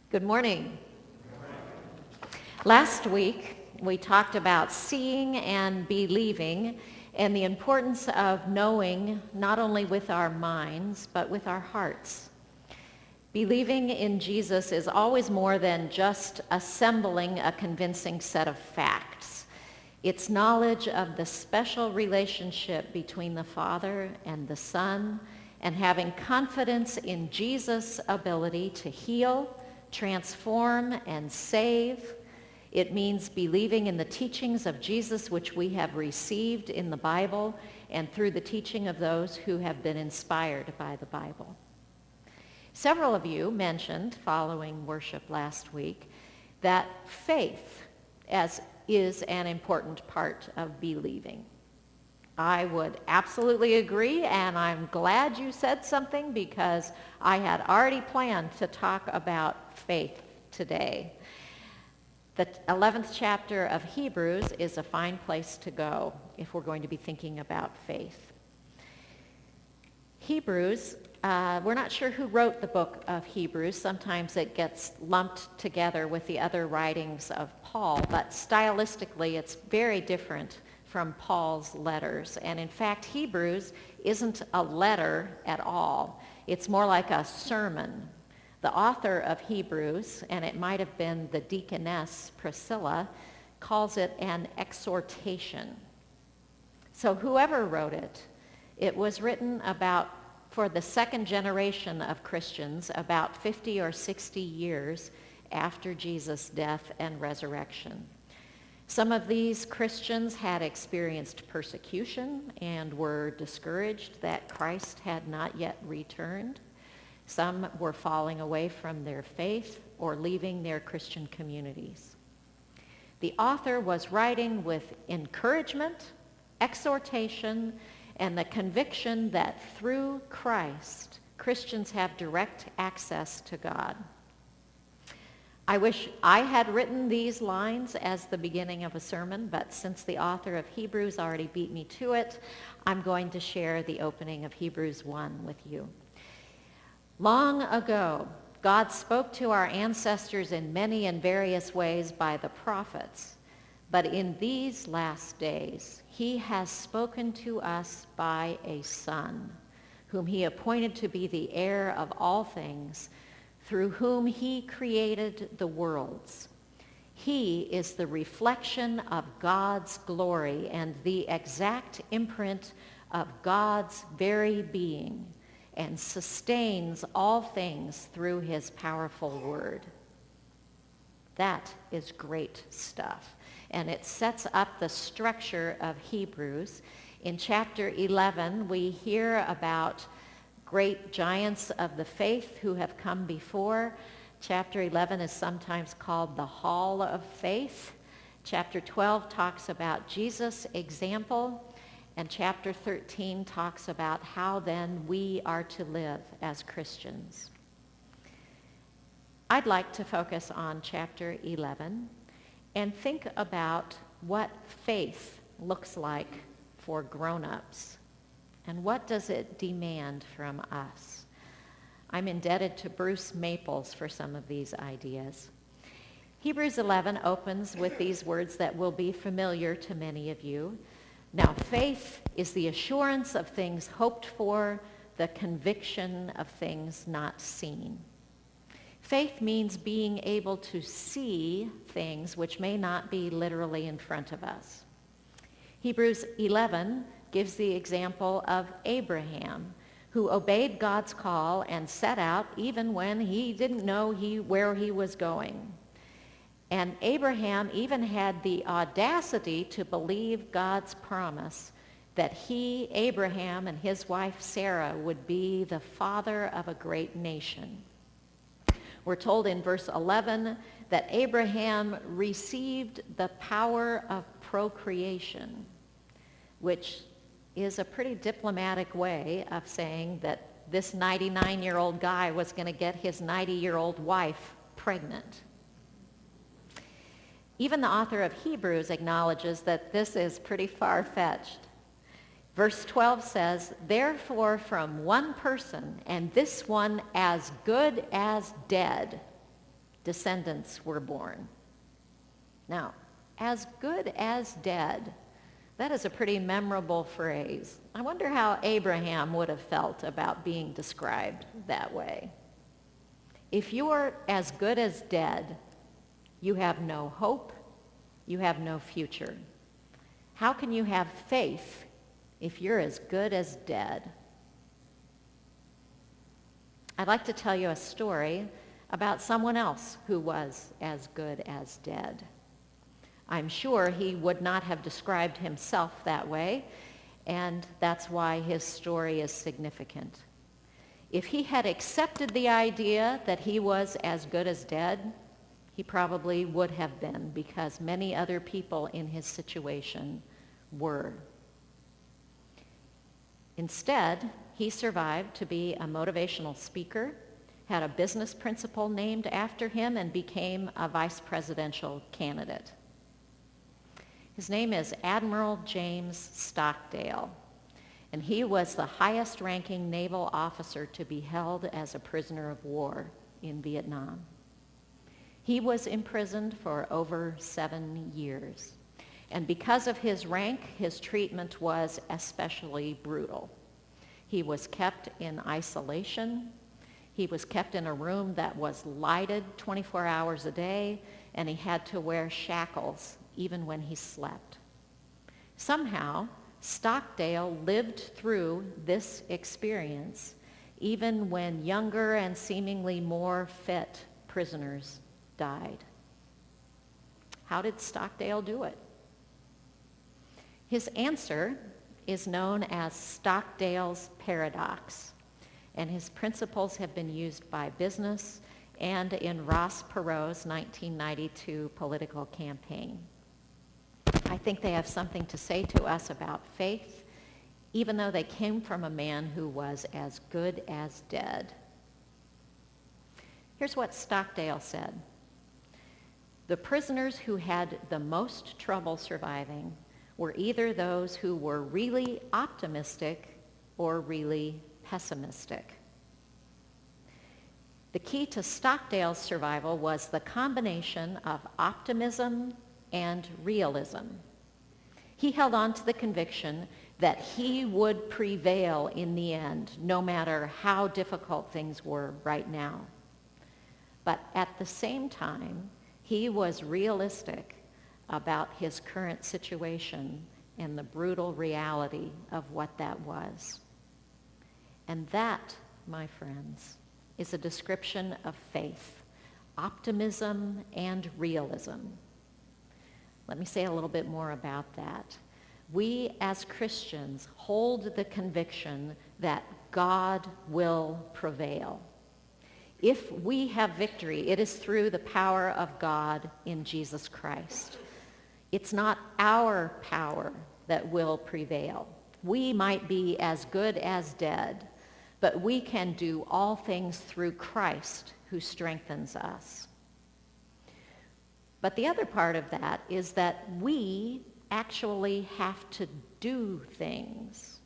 Good morning. Last week, we talked about seeing and believing and the importance of knowing not only with our minds, but with our hearts. Believing in Jesus is always more than just assembling a convincing set of facts. It's knowledge of the special relationship between the Father and the Son, and having confidence in Jesus' ability to heal, transform, and save. It means believing in the teachings of Jesus which we have received in the Bible and through the teaching of those who have been inspired by the Bible. Several of you mentioned, following worship last week, that faith is an important part of believing. I would absolutely agree, and I'm glad you said something because I had already planned to talk about faith today. The 11th chapter of Hebrews is a fine place to go if we're going to be thinking about faith. Hebrews, we're not sure who wrote the book of Hebrews. Sometimes it gets lumped together with the other writings of Paul, but stylistically it's very different from Paul's letters. And in fact, Hebrews isn't a letter at all. It's more like a sermon. The author of Hebrews, and it might have been the deaconess Priscilla, calls it an exhortation. So whoever wrote it, it was written for the second generation of Christians about 50 or 60 years after Jesus' death and resurrection. Some of these Christians had experienced persecution and were discouraged that Christ had not yet returned. Some were falling away from their faith or leaving their Christian communities. The author was writing with encouragement, exhortation, and the conviction that through Christ, Christians have direct access to God. I wish I had written these lines as the beginning of a sermon, but since the author of Hebrews already beat me to it, I'm going to share the opening of Hebrews 1 with you. Long ago, God spoke to our ancestors in many and various ways by the prophets, but in these last days, he has spoken to us by a Son, whom he appointed to be the heir of all things, through whom he created the worlds. He is the reflection of God's glory and the exact imprint of God's very being, and sustains all things through his powerful word. That is great stuff. And it sets up the structure of Hebrews. In chapter 11, we hear about great giants of the faith who have come before. Chapter 11 is sometimes called the Hall of Faith. Chapter 12 talks about Jesus' example. And chapter 13 talks about how then we are to live as Christians. I'd like to focus on chapter 11 and think about what faith looks like for grown-ups. And what does it demand from us? I'm indebted to Bruce Maples for some of these ideas. Hebrews 11 opens with these words that will be familiar to many of you. Now, faith is the assurance of things hoped for, the conviction of things not seen. Faith means being able to see things which may not be literally in front of us. Hebrews 11 gives the example of Abraham, who obeyed God's call and set out even when he didn't know where he was going. And Abraham even had the audacity to believe God's promise that he, Abraham, and his wife Sarah would be the father of a great nation. We're told in verse 11 that Abraham received the power of procreation, which is a pretty diplomatic way of saying that this 99-year-old guy was going to get his 90-year-old wife pregnant. Even the author of Hebrews acknowledges that this is pretty far-fetched. Verse 12 says, "Therefore from one person, and this one as good as dead." descendants were born. Now, as good as dead, that is a pretty memorable phrase. I wonder how Abraham would have felt about being described that way. If you're as good as dead, you have no hope, you have no future. How can you have faith if you're as good as dead? I'd like to tell you a story about someone else who was as good as dead. I'm sure he would not have described himself that way, and that's why his story is significant. If he had accepted the idea that he was as good as dead, he probably would have been, because many other people in his situation were. Instead, he survived to be a motivational speaker, had a business principal named after him, and became a vice presidential candidate. His name is Admiral James Stockdale, and he was the highest-ranking naval officer to be held as a prisoner of war in Vietnam. He was imprisoned for over 7 years, and because of his rank, his treatment was especially brutal. He was kept in isolation. He was kept in a room that was lighted 24 hours a day, and he had to wear shackles even when he slept. Somehow, Stockdale lived through this experience, even when younger and seemingly more fit prisoners died. How did Stockdale do it? His answer is known as Stockdales Paradox, and his principles have been used by business and in Ross Perot's 1992 political campaign. I think they have something to say to us about faith, even though they came from a man who was as good as dead. Here's what Stockdale said. The prisoners who had the most trouble surviving were either those who were really optimistic or really pessimistic. The key to Stockdale's survival was the combination of optimism and realism. He held on to the conviction that he would prevail in the end, no matter how difficult things were right now. But at the same time, he was realistic about his current situation and the brutal reality of what that was. And that, my friends, is a description of faith, optimism and realism. Let me say a little bit more about that. We as Christians hold the conviction that God will prevail. If we have victory, it is through the power of God in Jesus Christ. It's not our power that will prevail. We might be as good as dead, but we can do all things through Christ who strengthens us. But the other part of that is that we actually have to do things.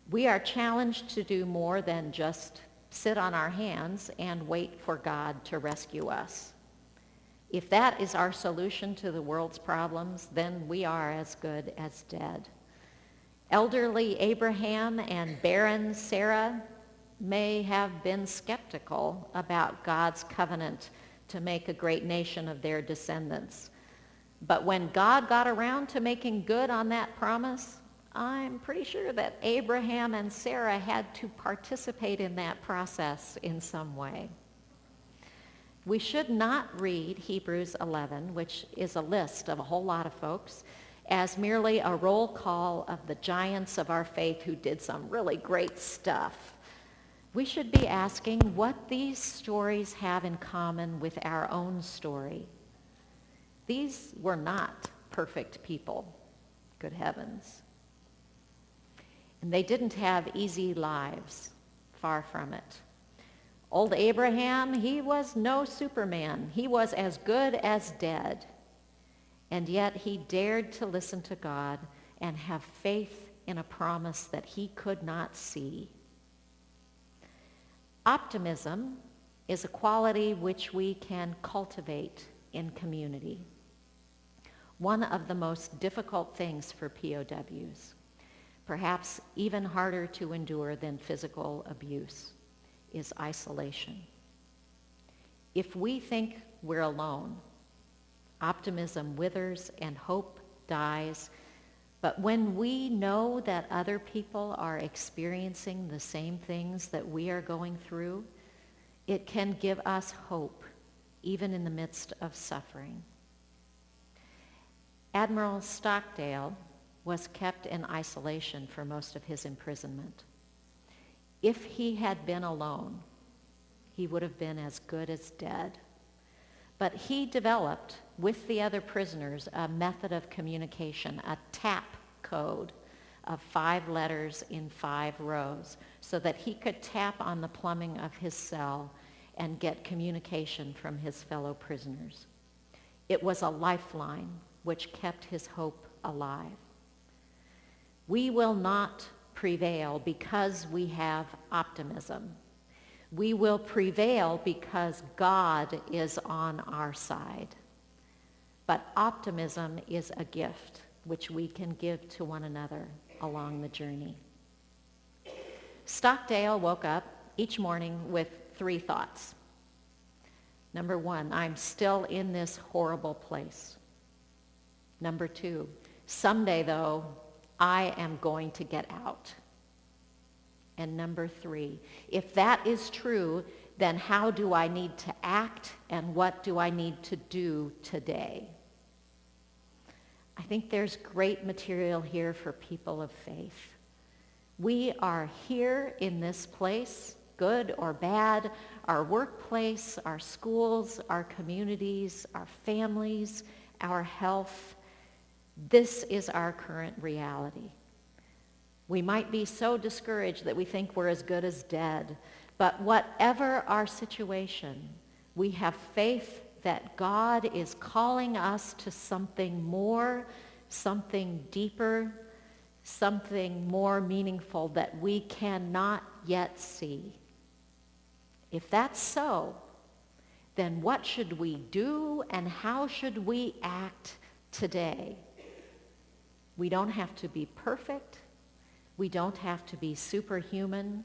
We are challenged to do more than just sit on our hands and wait for God to rescue us. If that is our solution to the world's problems, then we are as good as dead. Elderly Abraham and barren Sarah may have been skeptical about God's covenant to make a great nation of their descendants. But when God got around to making good on that promise, I'm pretty sure that Abraham and Sarah had to participate in that process in some way. We should not read Hebrews 11, which is a list of a whole lot of folks, as merely a roll call of the giants of our faith who did some really great stuff. We should be asking what these stories have in common with our own story. These were not perfect people, good heavens. And they didn't have easy lives, far from it. Old Abraham, he was no Superman. He was as good as dead. And yet he dared to listen to God and have faith in a promise that he could not see. Optimism is a quality which we can cultivate in community. One of the most difficult things for POWs, perhaps even harder to endure than physical abuse, is isolation. If we think we're alone, optimism withers and hope dies. But when we know that other people are experiencing the same things that we are going through, it can give us hope, even in the midst of suffering. Admiral Stockdale was kept in isolation for most of his imprisonment. If he had been alone, he would have been as good as dead. But he developed, with the other prisoners, a method of communication, a tap code of 5 letters in 5 rows, so that he could tap on the plumbing of his cell and get communication from his fellow prisoners. It was a lifeline which kept his hope alive. We will not prevail because we have optimism. We will prevail because God is on our side. But optimism is a gift which we can give to one another along the journey. Stockdale woke up each morning with 3 thoughts. Number 1, I'm still in this horrible place. Number 2, someday though, I am going to get out. And number 3, if that is true, then how do I need to act and what do I need to do today? I think there's great material here for people of faith. We are here in this place, good or bad, our workplace, our schools, our communities, our families, our health. This is our current reality. We might be so discouraged that we think we're as good as dead, but whatever our situation, we have faith that God is calling us to something more, something deeper, something more meaningful that we cannot yet see. If that's so, then what should we do and how should we act today? We don't have to be perfect. We don't have to be superhuman,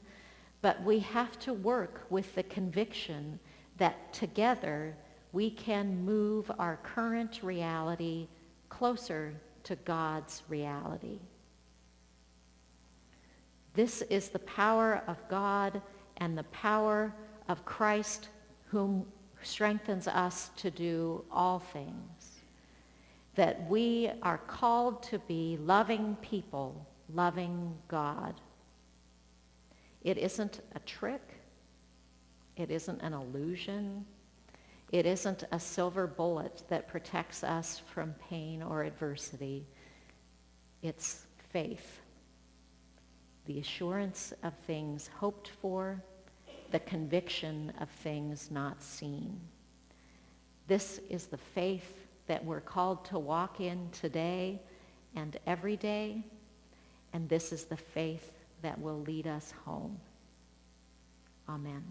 but we have to work with the conviction that together we can move our current reality closer to God's reality. This is the power of God and the power of Christ, whom strengthens us to do all things. That we are called to be loving people, loving God. It isn't a trick. It isn't an illusion. It isn't a silver bullet that protects us from pain or adversity. It's faith. The assurance of things hoped for, the conviction of things not seen. This is the faith that we're called to walk in today and every day, and this is the faith that will lead us home. Amen.